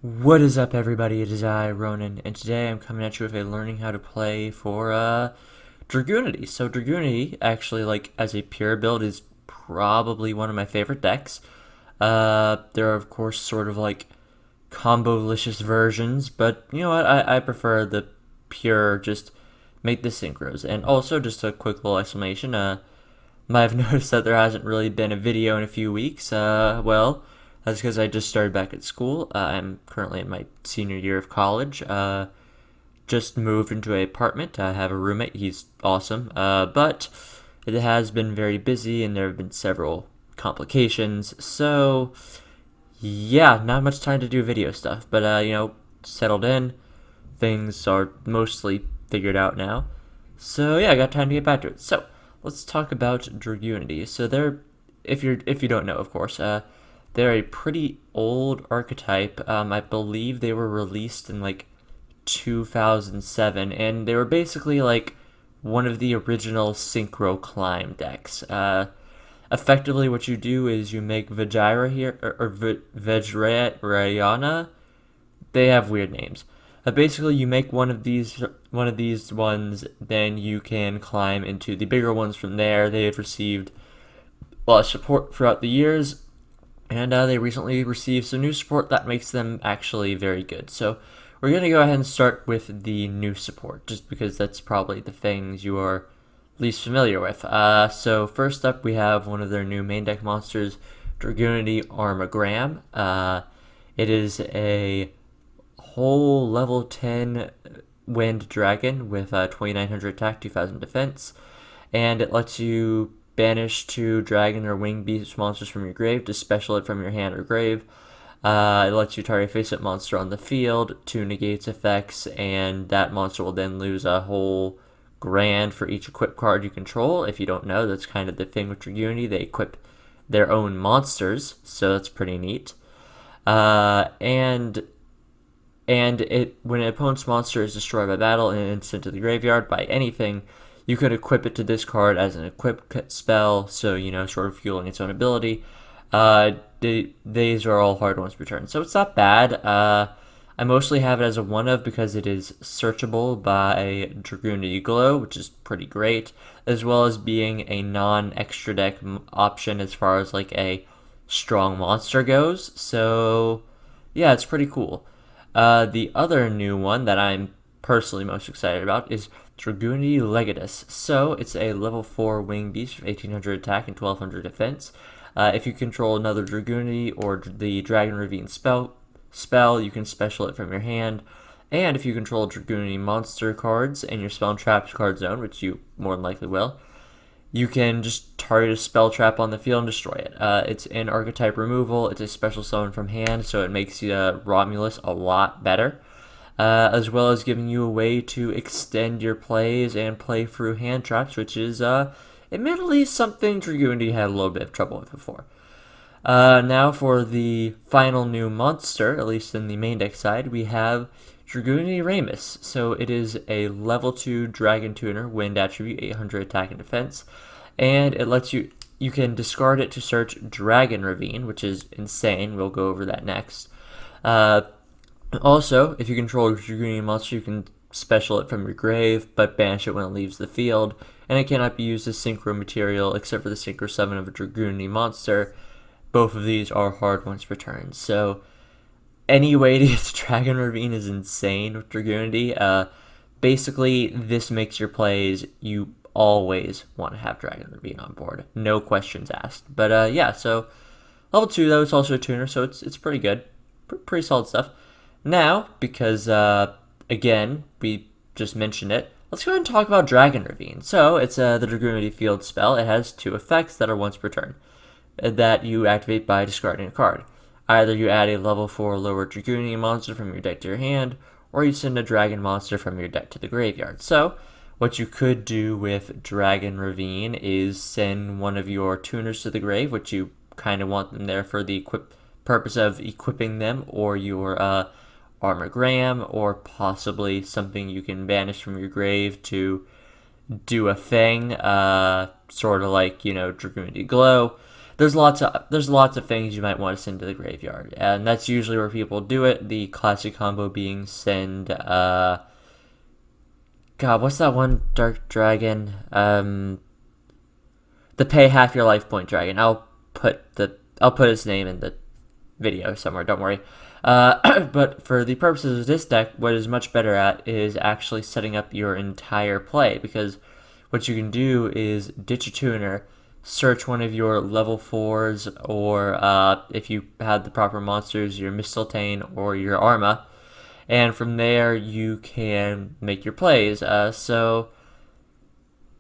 What is up, everybody? It is I, Ronin, and today I'm coming at you with a learning how to play for Dragoonity. So Dragoonity, actually, like as a pure build, is probably one of my favorite decks. There are of course sort of like combo-licious versions, but you know what? I prefer the pure, just make the synchros. And also, just a quick little explanation. Might have noticed that there hasn't really been a video in a few weeks. Well, that's because I just started back at school. I'm currently in my senior year of college. Just moved into an apartment. I have a roommate. He's awesome. But it has been very busy and there have been several complications. So, yeah, not much time to do video stuff. But, settled in. Things are mostly figured out now. So, yeah, I got time to get back to it. So, let's talk about Dragoonity. So, if you don't know, of course, they're a pretty old archetype. I believe they were released in like 2007, and they were basically like one of the original synchro climb decks. Effectively, what you do is you make Vajra here or Vajrayana. They have weird names. Basically, you make one of these ones, then you can climb into the bigger ones from there. They have received a lot of support throughout the years, and they recently received some new support that makes them actually very good. So we're going to go ahead and start with the new support, just because that's probably the things you are least familiar with. So first up, we have one of their new main deck monsters, Dragoonity Armagram. It is a whole level 10 wind dragon with 2900 attack, 2000 defense, and it lets you banish 2 dragon or winged beast monsters from your grave to special it from your hand or grave. It lets you target face-up monster on the field to negate effects, and that monster will then lose a whole grand for each equip card you control. If you don't know, that's kind of the thing with Dragoonity. They equip their own monsters, so that's pretty neat. And when an opponent's monster is destroyed by battle and sent to the graveyard by anything, you could equip it to this card as an equip spell, so, sort of fueling its own ability. These are all hard ones per turn, so it's not bad. I mostly have it as a one-of because it is searchable by Dragoonity Glow, which is pretty great, as well as being a non-extra deck option as far as like a strong monster goes. So, yeah, it's pretty cool. The other new one that I'm personally most excited about is Dragoonity Legatus. So it's a level 4 winged beast with 1800 attack and 1200 defense. If you control another Dragoonity or the Dragon Ravine spell, you can special it from your hand. And if you control Dragoonity monster cards in your spell and traps card zone, which you more than likely will, you can just target a spell trap on the field and destroy it. It's an archetype removal. It's a special summon from hand, so it makes Romulus a lot better, as well as giving you a way to extend your plays and play through hand traps, which is admittedly something Dragoonity had a little bit of trouble with before. Now for the final new monster, at least in the main deck side, we have Dragoonity Ramus. So it is a level 2 Dragon Tuner, wind attribute, 800 attack and defense, and it lets you can discard it to search Dragon Ravine, which is insane. We'll go over that next. Also, if you control a Dragoonity monster, you can special it from your grave, but banish it when it leaves the field, and it cannot be used as synchro material except for the synchro summon of a Dragoonity monster. Both of these are hard ones per turn, so any way to get to Dragon Ravine is insane with Dragoonity. Basically, this makes your plays, you always want to have Dragon Ravine on board. No questions asked. But yeah, so level 2, though, it's also a tuner, so it's pretty good. Pretty solid stuff. Now, because, again, we just mentioned it, let's go ahead and talk about Dragon Ravine. So, it's the Dragoonity field spell. It has 2 effects that are once per turn that you activate by discarding a card. Either you add a level 4 lower Dragoonity monster from your deck to your hand, or you send a dragon monster from your deck to the graveyard. So, what you could do with Dragon Ravine is send one of your tuners to the grave, which you kind of want them there for the purpose of equipping them, or your Armagram, or possibly something you can banish from your grave to do a thing, sort of like, Dragoonity Glow. lots of things you might want to send to the graveyard, and that's usually where people do it. The classic combo being send God, what's that one dark dragon? The pay half your life point dragon. I'll put his name in the video somewhere. Don't worry. But for the purposes of this deck, what is much better at is actually setting up your entire play, because what you can do is ditch a tuner, search one of your level 4s, or if you had the proper monsters, your Mistletoe or your Arma, and from there you can make your plays. So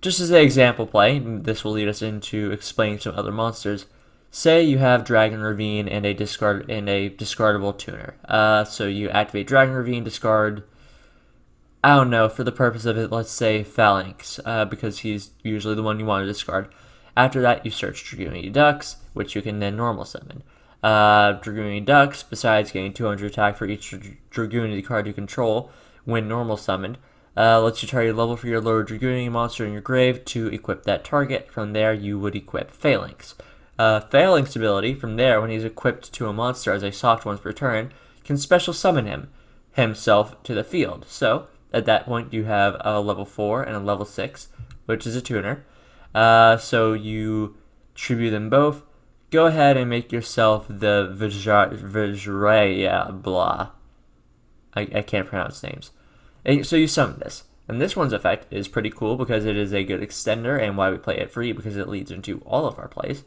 just as an example play, this will lead us into explaining some other monsters. Say you have Dragon Ravine and a discardable tuner. So you activate Dragon Ravine, discard, I don't know, for the purpose of it, let's say Phalanx, because he's usually the one you want to discard. After that, you search Dragoonity Ducks, which you can then normal summon. Dragoonity Ducks, besides getting 200 attack for each Dragoonity card you control when normal summoned, lets you target a level for your lower Dragoonity monster in your grave to equip that target. From there, you would equip Phalanx. Phalanx ability, from there, when he's equipped to a monster as a soft once per turn, can special summon himself to the field. So, at that point, you have a level 4 and a level 6, which is a tuner. So you tribute them both. Go ahead and make yourself the Vajraya blah. I can't pronounce names. And so you summon this. And this one's effect is pretty cool because it is a good extender, and why we play it free, because it leads into all of our plays.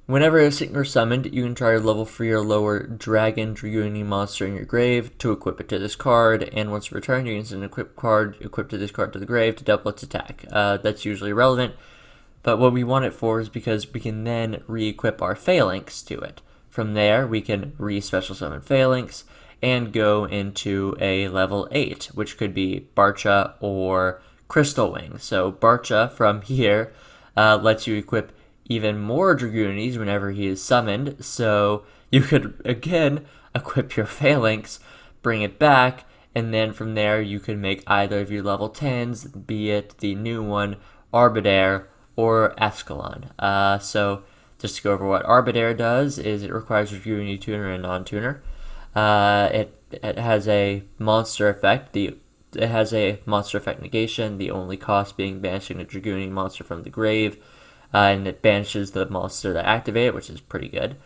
Whenever a synchro summoned, you can try to level 3 or lower Dragoonity monster in your grave to equip it to this card, and once returned, you can send an equip card equipped to this card to the grave to double its attack. That's usually relevant, but what we want it for is because we can then re-equip our Phalanx to it. From there, we can re-special summon Phalanx and go into a level 8, which could be Barcha or Crystal Wing. So Barcha from here lets you equip even more Dragoonities whenever he is summoned, so you could again equip your Phalanx, bring it back, and then from there you could make either of your level 10s, be it the new one, Arbiter or Ascalon. So just to go over what Arbiter does, is it requires a Dragoonity tuner and non-tuner. It has a monster effect. It has a monster effect negation, the only cost being banishing a Dragoonity monster from the grave. And it banishes the monster that activated, which is pretty good.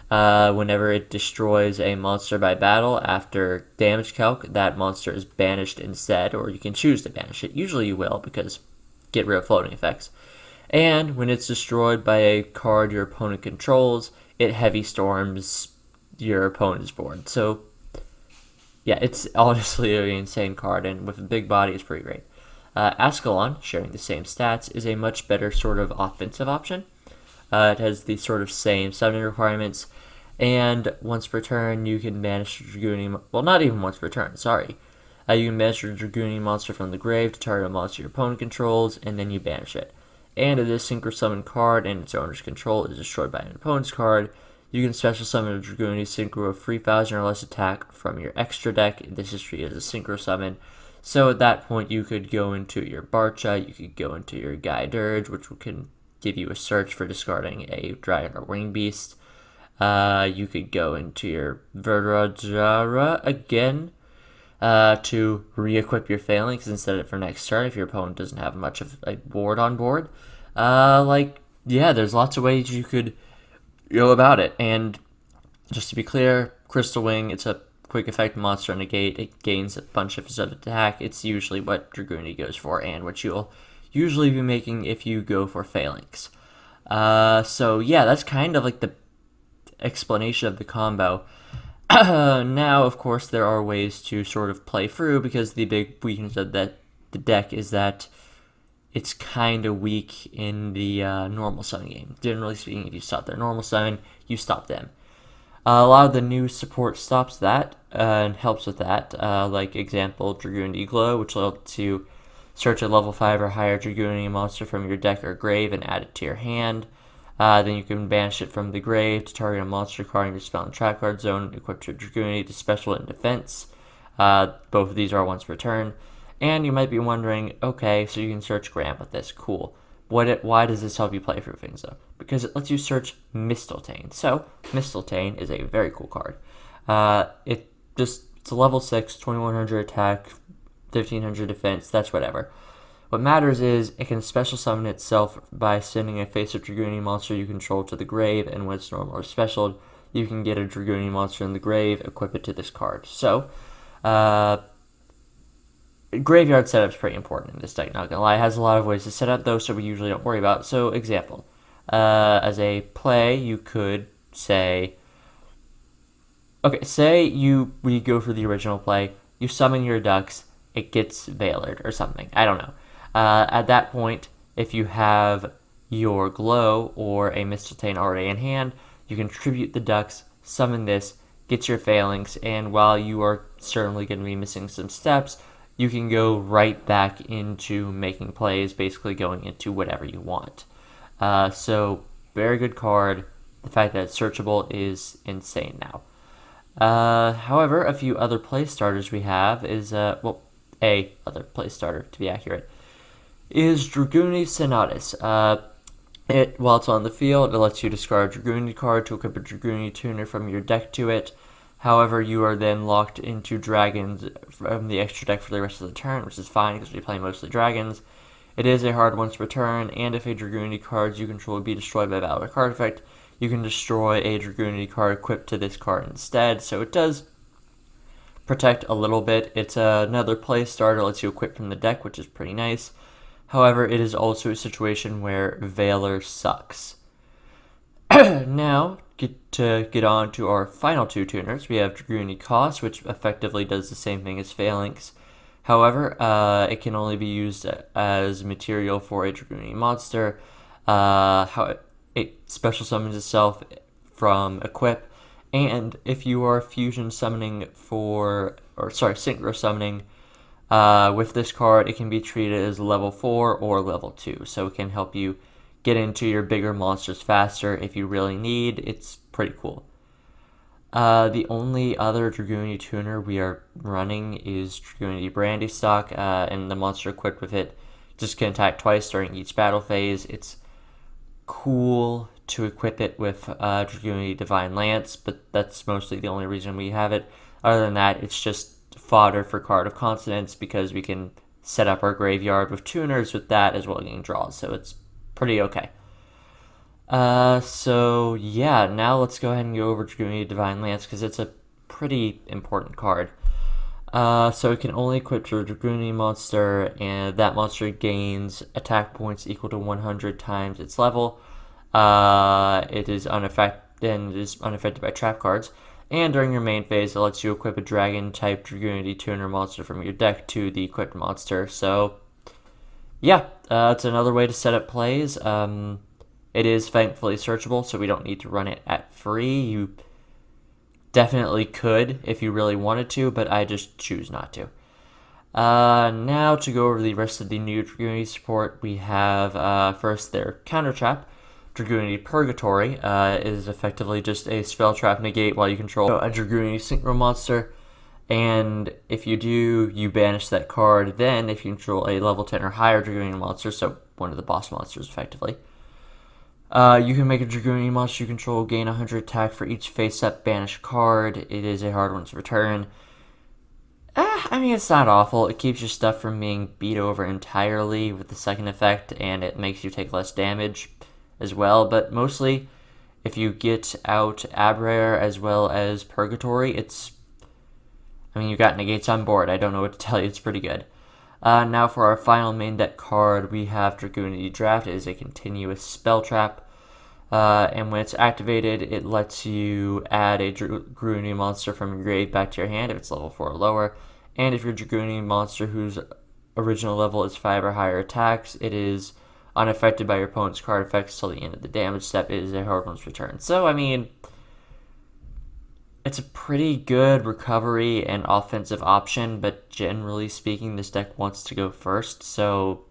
Whenever it destroys a monster by battle after damage calc, that monster is banished instead, or you can choose to banish it. Usually you will, because get rid of floating effects. And when it's destroyed by a card your opponent controls, it heavy storms your opponent's board. So yeah, it's honestly an insane card, and with a big body, it's pretty great. Ascalon, sharing the same stats, is a much better sort of offensive option. It has the sort of same summoning requirements, and once per turn you can banish Dragoonity, well, not even once per turn, sorry. You can banish your Dragoonity monster from the grave to target a monster your opponent controls, and then you banish it. And if this synchro summon card and its owner's control is destroyed by an opponent's card, you can special summon a Dragoonity synchro of 3,000 or less attack from your extra deck. This is treated as a synchro summon. So at that point, you could go into your Barcha, you could go into your Gaia Dirge, which can give you a search for discarding a Dragon or Wing Beast. You could go into your Verajara again to re-equip your Phalanx and set it for next turn if your opponent doesn't have much of a board on board. There's lots of ways you could go about it. And just to be clear, Crystal Wing, it's a quick effect monster negate. It gains a bunch of attack. It's usually what Dragoonity goes for, and what you'll usually be making if you go for Phalanx. So yeah, that's kind of like the explanation of the combo. Now, of course, there are ways to sort of play through, because the big weakness of the deck is that it's kind of weak in the normal summon game. Generally speaking, if you stop their normal summon, you stop them. A lot of the new support stops that and helps with that. Like example, Dragoonity Glow, which lets you search a level 5 or higher Dragoonity monster from your deck or grave and add it to your hand. Then you can banish it from the grave to target a monster card in your spell and trap card zone, equipped to Dragoonity to special and defense. Both of these are once per turn. And you might be wondering, okay, so you can search Gram with this, cool. Why does this help you play through things, though? Because it lets you search Mistletoe. So, Mistletoe is a very cool card. It's a level 6, 2100 attack, 1500 defense, that's whatever. What matters is it can special summon itself by sending a face-up Dragooning monster you control to the grave, and when it's normal or special, you can get a Dragooning monster in the grave, equip it to this card. So, graveyard setup's pretty important in this deck, not gonna lie. It has a lot of ways to set up, though, so we usually don't worry about it. So, example, as a play, you could say, okay, we go for the original play, you summon your ducks, it gets Veilered or something, I don't know. At that point, if you have your Glow or a Mistletoe already in hand, you can tribute the ducks, summon this, get your Phalanx, and while you are certainly going to be missing some steps, you can go right back into making plays, basically going into whatever you want. So, very good card. The fact that it's searchable is insane now. However, a few other play starters we have is, a other play starter, to be accurate, is Dragoonity Sonatus. While it's on the field, it lets you discard a Dragoonity card to equip a Dragoonity tuner from your deck to it. However, you are then locked into dragons from the extra deck for the rest of the turn, which is fine because we play mostly dragons. It is a hard one to return, and if a Dragoonity card you control would be destroyed by battle or card effect, you can destroy a Dragoonity card equipped to this card instead. So it does protect a little bit. It's another play starter, lets you equip from the deck, which is pretty nice. However, it is also a situation where Veiler sucks. Now, get on to our final two tuners. We have Dragoonity Cost, which effectively does the same thing as Phalanx. However, it can only be used as material for a Dragoonity monster. It special summons itself from equip, and if you are fusion summoning synchro summoning, with this card, it can be treated as level 4 or level 2, so it can help you get into your bigger monsters faster if you really need. It's pretty cool. The only other Dragoonity tuner we are running is Dragoonity Brandystock, and the monster equipped with it just can attack twice during each battle phase. It's cool to equip it with Dragoonity Divine Lance, but that's mostly the only reason we have it. Other than that, it's just fodder for Card of Consonance because we can set up our graveyard with tuners with that as well as getting draws, so it's pretty okay. So yeah, now let's go ahead and go over Dragoonity Divine Lance because it's a pretty important card. So it can only equip to a Dragoonity monster, and that monster gains attack points equal to 100 times its level. It is unaffected by trap cards. And during your main phase, it lets you equip a dragon-type Dragoonity tuner monster from your deck to the equipped monster. So, yeah, it's another way to set up plays. It is thankfully searchable, so we don't need to run it at free. You definitely could if you really wanted to, but I just choose not to. Now to go over the rest of the new Dragoonity support, we have first their counter trap. Dragoonity Purgatory is effectively just a spell trap negate while you control a Dragoonity Synchro monster, and if you do, you banish that card. Then, if you control a level 10 or higher Dragoonity monster, so one of the boss monsters effectively, you can make a Dragoonity monster you control gain 100 attack for each face-up banished card. It is a hard one to return. It's not awful. It keeps your stuff from being beat over entirely with the second effect, and it makes you take less damage as well, but mostly if you get out Abrair as well as Purgatory, you got negates on board. I don't know what to tell you, it's pretty good. Now for our final main deck card, we have Dragoonity Draft. It is a continuous spell trap, and when it's activated, it lets you add a Dragoonity monster from your grave back to your hand if it's level 4 or lower, and if your Dragoonity monster whose original level is 5 or higher attacks, it is unaffected by your opponent's card effects till the end of the damage step. It is a hard one's return. So, it's a pretty good recovery and offensive option, but generally speaking, this deck wants to go first, so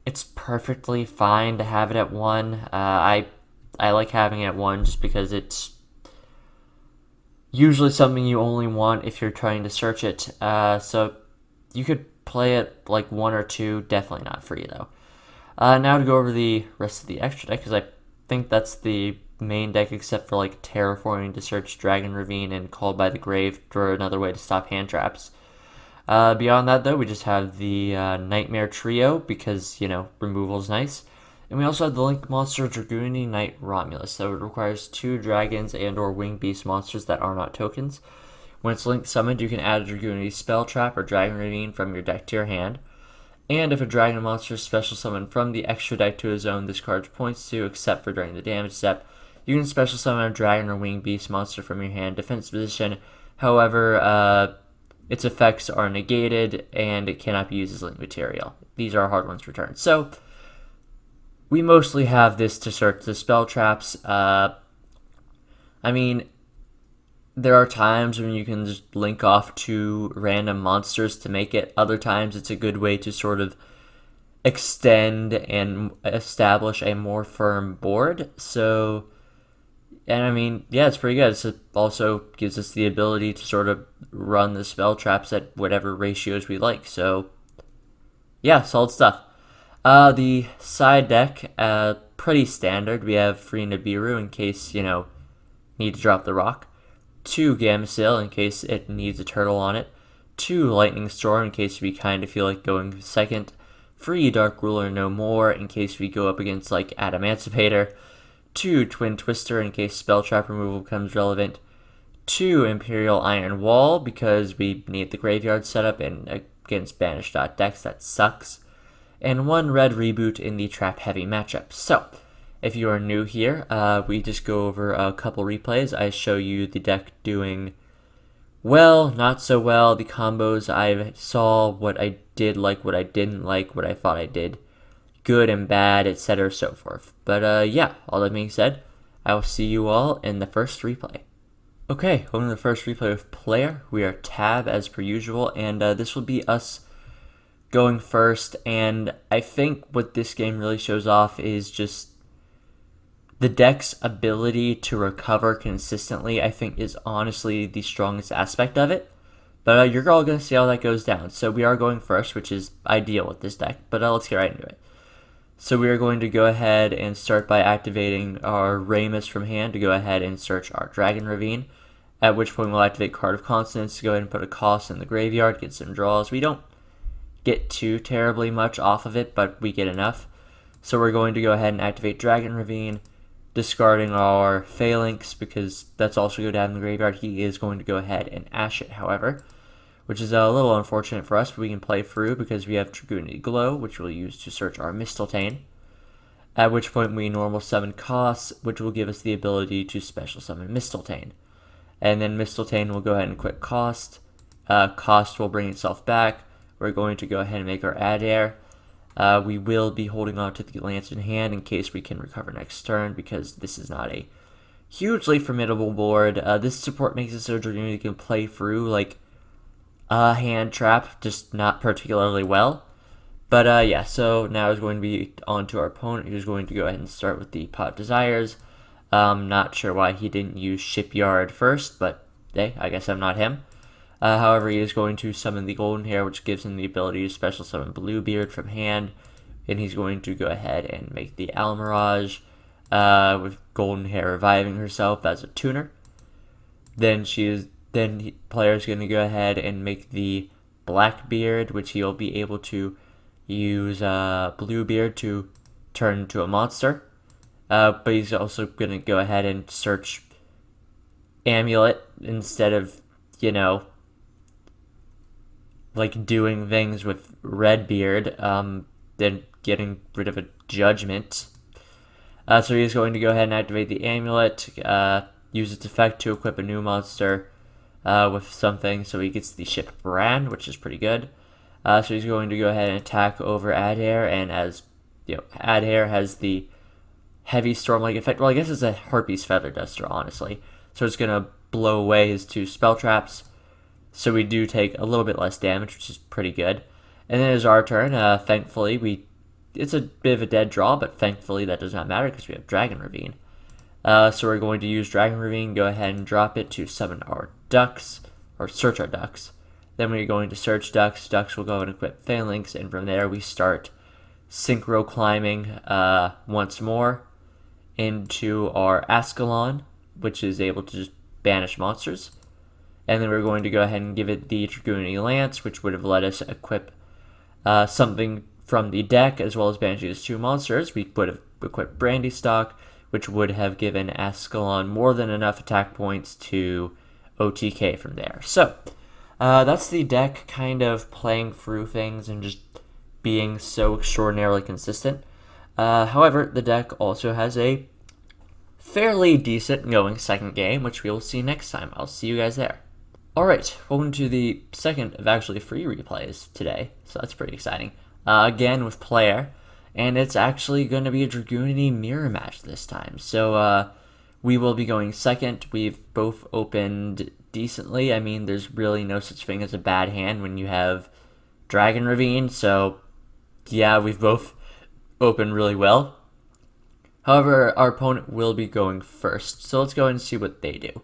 it's perfectly fine to have it at 1. I like having it at 1 just because it's usually something you only want if you're trying to search it. So you could play it like 1 or 2, definitely not free though. Now to go over the rest of the extra deck, because I think that's the main deck except for like Terraforming to search Dragon Ravine and Called by the Grave for another way to stop hand traps. Beyond that, though, we just have the Nightmare Trio because, removal's nice. And we also have the Link monster Dragoonity Knight Romulus. So it requires 2 dragons and or winged beast monsters that are not tokens. When it's Link summoned, you can add a Dragoonity Spell Trap or Dragon Ravine from your deck to your hand. And if a dragon monster is special summoned from the extra deck to a zone this card points to, except for during the damage step, you can special summon a dragon or winged beast monster from your hand defense position. However, its effects are negated and it cannot be used as link material. These are hard ones to return. So we mostly have this to search the spell traps. There are times when you can just link off 2 random monsters to make it. Other times it's a good way to sort of extend and establish a more firm board. So, it's pretty good. It also gives us the ability to sort of run the spell traps at whatever ratios we like. So, yeah, solid stuff. The side deck, pretty standard. We have free Nibiru in case, need to drop the rock. 2 Gamsail in case it needs a turtle on it. 2 Lightning Storm in case we kind of feel like going second. Free Dark Ruler No More in case we go up against like Adamancipator. 2 Twin Twister in case spell trap removal becomes relevant. 2 Imperial Iron Wall because we need the graveyard setup and against banished decks that sucks. And 1 Red Reboot in the trap heavy matchup. So, if you are new here, we just go over a couple replays. I show you the deck doing well, not so well, the combos I saw, what I did like, what I didn't like, what I thought I did good and bad, etc. so forth. But all that being said, I will see you all in the first replay. Okay, going to the first replay with player. We are tab as per usual, and this will be us going first. And I think what this game really shows off is just the deck's ability to recover consistently, I think, is honestly the strongest aspect of it. But you're all going to see how that goes down. So we are going first, which is ideal with this deck. But let's get right into it. So we are going to go ahead and start by activating our Ramus from hand to go ahead and search our Dragon Ravine. At which point we'll activate Card of Consonance to go ahead and put a cost in the graveyard, get some draws. We don't get too terribly much off of it, but we get enough. So we're going to go ahead and activate Dragon Ravine, discarding our Phalanx because that's also go down in the graveyard. He is going to go ahead and ash it, however, which is a little unfortunate for us, but we can play through because we have Dragoonity Glow, which we'll use to search our Mistletoe. At which point we normal summon Cost, which will give us the ability to special summon Mistletoe. And then Mistletoe will go ahead and quit Cost. Cost will bring itself back. We're going to go ahead and make our Adair. We will be holding on to the Lance in hand in case we can recover next turn because this is not a hugely formidable board. This support makes it so Dragoonity can play through like a hand trap, just not particularly well. But so now is going to be on to our opponent, who's going to go ahead and start with the Pot of Desires. Not sure why he didn't use Shipyard first, but hey, I guess I'm not him. However, he is going to summon the Golden Hair, which gives him the ability to special summon Bluebeard from hand. And he's going to go ahead and make the Almirage, with Golden Hair reviving herself as a tuner. Then player is going to go ahead and make the Blackbeard, which he'll be able to use Bluebeard to turn into a monster. But he's also going to go ahead and search Amulet instead of, like doing things with Redbeard, then getting rid of a Judgment. So he's going to go ahead and activate the Amulet, use its effect to equip a new monster with something, so he gets the ship Bran, which is pretty good. So he's going to go ahead and attack over Adair, and as Adair has the heavy storm-like effect. Well, I guess it's a Harpy's Feather Duster, honestly. So it's going to blow away his 2 spell traps. So we do take a little bit less damage, which is pretty good. And then it's our turn. Thankfully, it's a bit of a dead draw, but thankfully that does not matter because we have Dragon Ravine. So we're going to use Dragon Ravine, go ahead and drop it to summon our ducks, or search our ducks. Then we're going to search ducks. Ducks will go and equip Phalanx, and from there we start synchro climbing once more into our Ascalon, which is able to just banish monsters. And then we're going to go ahead and give it the Dragoonity Lance, which would have let us equip something from the deck, as well as banishing these 2 monsters. We would have equipped Brandy Stock, which would have given Ascalon more than enough attack points to OTK from there. So, that's the deck kind of playing through things and just being so extraordinarily consistent. However, the deck also has a fairly decent going second game, which we will see next time. I'll see you guys there. Alright, welcome to the second of actually 3 replays today, so that's pretty exciting. Again with player, and it's actually going to be a Dragoonity mirror match this time. So we will be going second. We've both opened decently. I mean, there's really no such thing as a bad hand when you have Dragon Ravine, so yeah, we've both opened really well. However, our opponent will be going first, so let's go ahead and see what they do.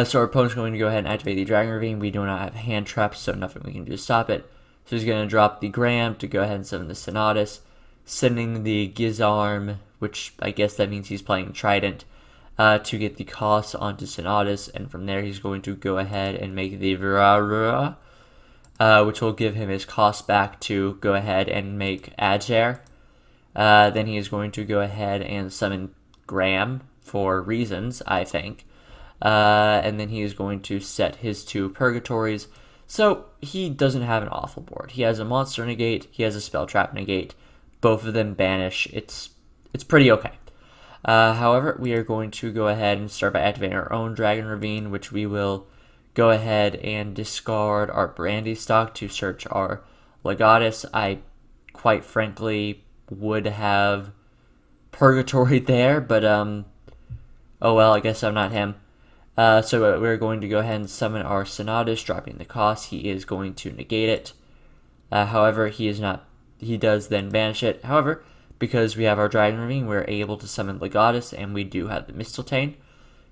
So our opponent's going to go ahead and activate the Dragon Ravine. We do not have hand traps, so nothing we can do to stop it. So he's going to drop the Graham to go ahead and summon the Sonatus, sending the Gizarm, which I guess that means he's playing Trident, to get the cost onto Sonatus, and from there he's going to go ahead and make the Virara, which will give him his cost back to go ahead and make Adjair. Then he is going to go ahead and summon Graham for reasons, I think. And then he is going to set his 2 Purgatories. So he doesn't have an awful board. He has a Monster Negate, he has a Spell Trap Negate. Both of them banish. It's pretty okay. However, we are going to go ahead and start by activating our own Dragon Ravine, which we will go ahead and discard our Brandy Stock to search our Legatus. I, quite frankly, would have Purgatory there, but oh well, I guess I'm not him. So we're going to go ahead and summon our Sonatus, dropping the cost. He is going to negate it. However, he does then banish it. However, because we have our Dragon Ravine, we're able to summon Legatus, and we do have the Mistletoe.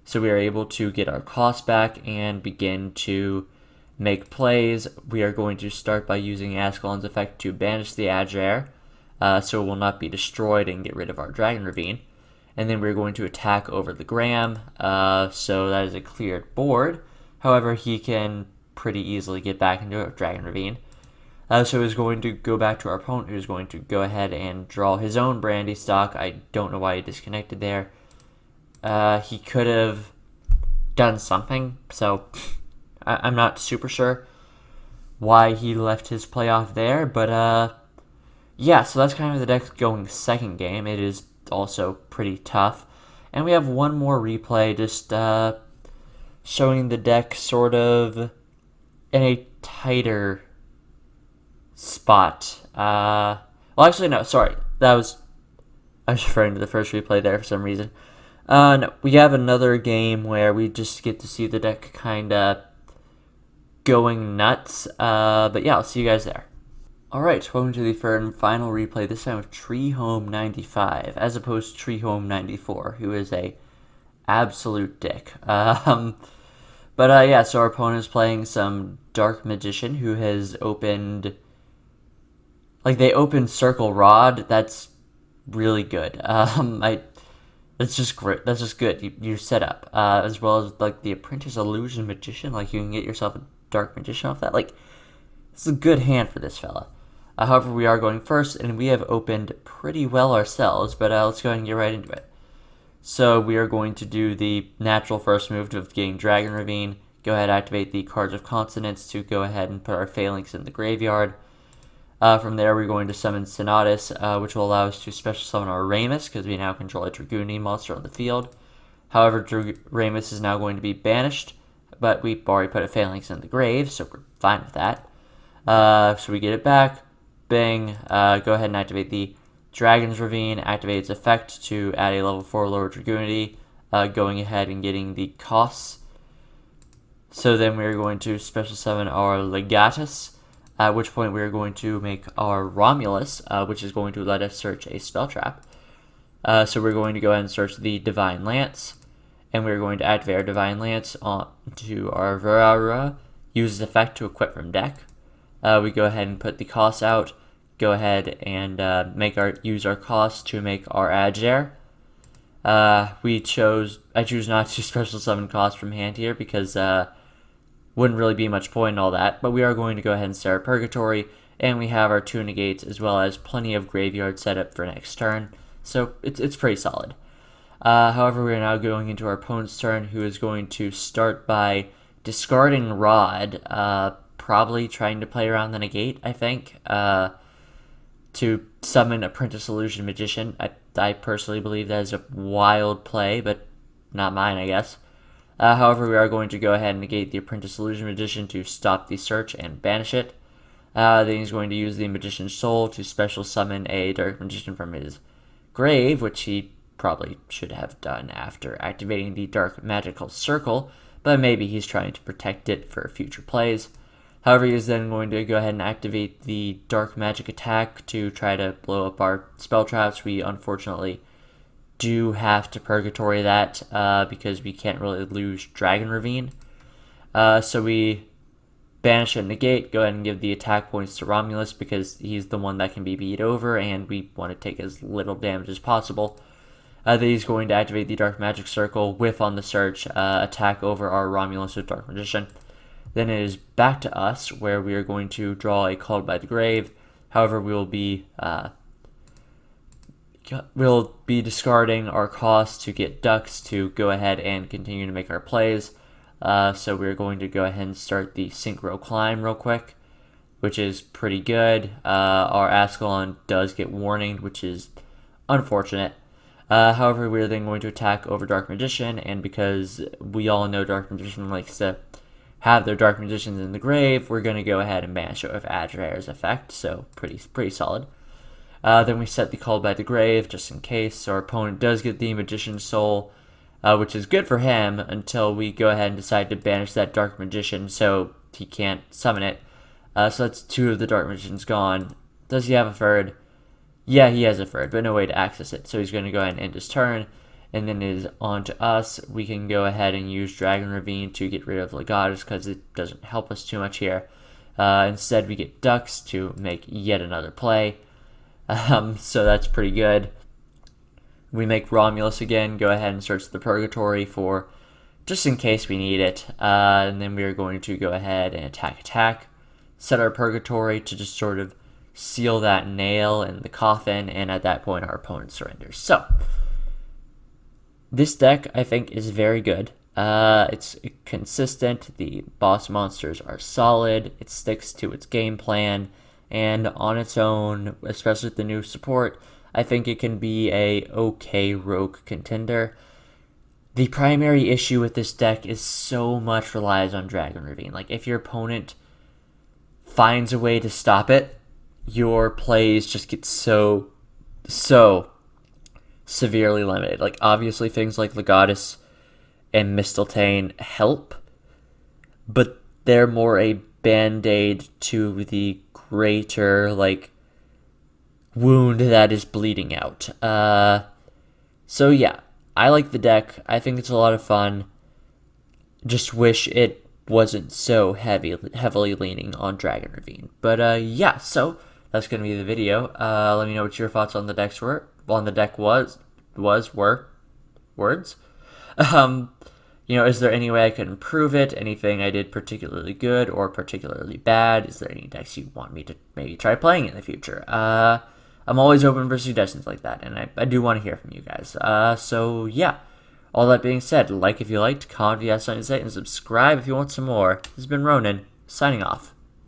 So we are able to get our cost back and begin to make plays. We are going to start by using Ascalon's effect to banish the Adjair, so it will not be destroyed, and get rid of our Dragon Ravine. And then we're going to attack over the Graham, so that is a cleared board. However, he can pretty easily get back into a Dragon Ravine. So he's going to go back to our opponent, who's going to go ahead and draw his own Brandy Stock. I don't know why he disconnected there. He could have done something, so I'm not super sure why he left his play off there. But yeah, so that's kind of the deck going second game. It is also pretty tough. And we have one more replay, just showing the deck sort of in a tighter spot. Well, actually, no, sorry. I was referring to the first replay there for some reason. No, we have another game where we just get to see the deck kind of going nuts. But yeah, I'll see you guys there. Alright, welcome to the third and final replay, this time with Tree Home 95, as opposed to Tree Home 94, who is a absolute dick. Yeah, so our opponent is playing some Dark Magician, who has opened, like, they opened Circle Rod. That's really good. That's just great. That's just good. You set up, as well as, like, the Apprentice Illusion Magician, like, you can get yourself a Dark Magician off that. Like, it's a good hand for this fella. However, we are going first, and we have opened pretty well ourselves, but let's go ahead and get right into it. So we are going to do the natural first move of getting Dragon Ravine, go ahead and activate the Cards of Consonance to go ahead and put our Phalanx in the graveyard. From there, we're going to summon Sonatus, which will allow us to special summon our Ramus, because we now control a Dragoonity monster on the field. However, Ramus is now going to be banished, but we've already put a Phalanx in the grave, so we're fine with that. So we get it back. Bang, go ahead and activate the Dragon's Ravine, activate its effect to add a level 4 lower Dragoonity, going ahead and getting the costs. So then we're going to special summon our Legatus, at which point we're going to make our Romulus, which is going to let us search a spell trap. So we're going to go ahead and search the Divine Lance, and we're going to activate our Divine Lance onto our Virara, use its effect to equip from deck. We go ahead and put the cost out, go ahead and use our cost to make our Agere. I choose not to special summon cost from hand here because wouldn't really be much point in all that, but we are going to go ahead and start Purgatory, and we have our 2 negates as well as plenty of graveyard setup for next turn, so it's pretty solid. However, we are now going into our opponent's turn, who is going to start by discarding Rod, probably trying to play around the negate, I think, to summon Apprentice Illusion Magician. I personally believe that is a wild play, but not mine, I guess. However, we are going to go ahead and negate the Apprentice Illusion Magician to stop the search and banish it. Then he's going to use the Magician's Soul to special summon a Dark Magician from his grave, which he probably should have done after activating the Dark Magical Circle, but maybe he's trying to protect it for future plays. However, he is then going to go ahead and activate the Dark Magic attack to try to blow up our spell traps. We unfortunately do have to Purgatory that because we can't really lose Dragon Ravine. So we banish and negate, go ahead and give the attack points to Romulus because he's the one that can be beat over and we want to take as little damage as possible. Then he's going to activate the Dark Magic Circle, whiff on the search, attack over our Romulus with Dark Magician. Then it is back to us, where we are going to draw a Called by the Grave. However, we'll be discarding our cost to get ducks to go ahead and continue to make our plays. So we're going to go ahead and start the Synchro Climb real quick, which is pretty good. Our Ascalon does get warning, which is unfortunate. However, we're then going to attack over Dark Magician, and because we all know Dark Magician likes to have their Dark Magicians in the grave, we're going to go ahead and banish it with Adrair's effect, so pretty solid. Then we set the Called by the Grave, just in case. Our opponent does get the Magician's Soul, which is good for him until we go ahead and decide to banish that Dark Magician so he can't summon it. So that's 2 of the Dark Magicians gone. Does he have a third? Yeah, he has a third, but no way to access it. So he's going to go ahead and end his turn, and then it is on to us. We can go ahead and use Dragon Ravine to get rid of Legatus because it doesn't help us too much here. Instead, we get Ducks to make yet another play. So that's pretty good. We make Romulus again, go ahead and search the Purgatory for just in case we need it. And then we are going to go ahead and attack. Set our Purgatory to just sort of seal that nail in the coffin, and at that point our opponent surrenders. So this deck, I think, is very good. It's consistent, the boss monsters are solid, it sticks to its game plan, and on its own, especially with the new support, I think it can be a okay rogue contender. The primary issue with this deck is so much relies on Dragon Ravine. Like, if your opponent finds a way to stop it, your plays just get so severely limited. Like, obviously things like Legatus and Mistletoe help, but they're more a band-aid to the greater, like, wound that is bleeding out. So yeah, I like the deck. I think it's a lot of fun. Just wish it wasn't so heavily leaning on Dragon Ravine. But yeah, so that's gonna be the video. Let me know what your thoughts on the decks were. On the deck were words. Is there any way I could improve it? Anything I did particularly good or particularly bad? Is there any decks you want me to maybe try playing in the future? I'm always open for suggestions like that, and I do want to hear from you guys. So yeah, all that being said, like if you liked, comment if you have something to say, and subscribe if you want some more. This has been Ronin, signing off.